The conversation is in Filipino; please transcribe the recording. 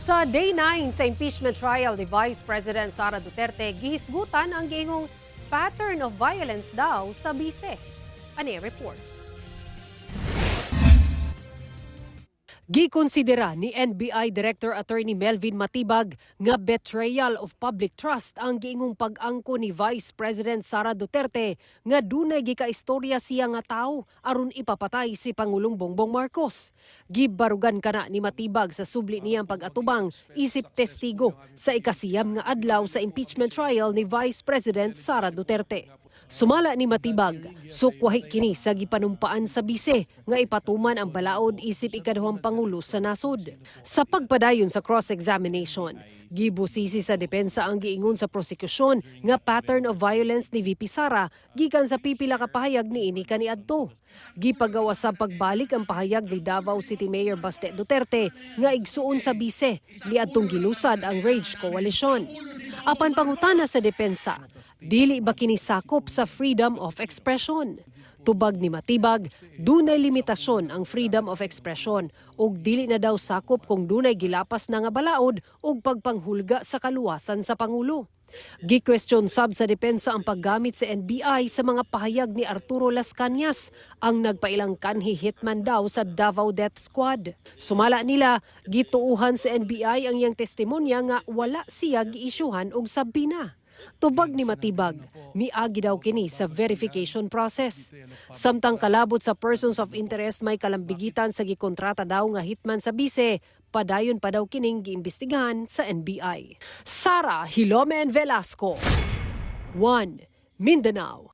Sa Day 9 sa impeachment trial ni Vice President Sara Duterte, gihisgutan ang gingong pattern of violence daw sa bise. Ani report. Gikonsidera ni NBI Director Attorney Melvin Matibag nga betrayal of public trust ang giingong pag-angko ni Vice President Sara Duterte nga dunay gikaistorya siya nga tao aron ipapatay si Pangulong Bongbong Marcos. Gibarugan kana ni Matibag sa subli niyang pag-atubang isip testigo sa ikasiyam nga adlaw sa impeachment trial ni Vice President Sara Duterte. Sumala ni Matibag, sukwahi kini sa gipanumpaan sa bise nga ipatuman ang balaod isip ikaduhang pangulo sa nasod. Sa pagpadayon sa cross-examination, gibusisi sa depensa ang giingon sa prosekusyon nga pattern of violence ni VP Sara gikan sa pipila ka pahayag niini kaniadto. Gipagawa sa pagbalik ang pahayag ni Davao City Mayor Baste Duterte nga igsuon sa bise niadtong gilusad ang Rage Coalition. Apan pangutana sa depensa, dili ba kini sakop sa freedom of expression? Tubag ni Matibag, dunay limitasyon ang freedom of expression ug dili na daw sakop kung dunay gilapas na nga balaod ug pagpanghulga sa kaluwasan sa Pangulo. Gi-question sab sa depensa ang paggamit sa NBI sa mga pahayag ni Arturo Las Cañas, ang nagpailang kanhi hitman daw sa Davao Death Squad. Sumala nila, gituuhan sa NBI ang iyang testimonya nga wala siya giisyuhan og sabina. Tubag ni Matibag, miagi daw kini sa verification process. Samtang kalabot sa persons of interest may kalambigitan sa gikontrata daw nga hitman sa bise, padayon pa daw kining giimbestigahan sa NBI. Sara Hilomen Velasco, 1 Mindanao.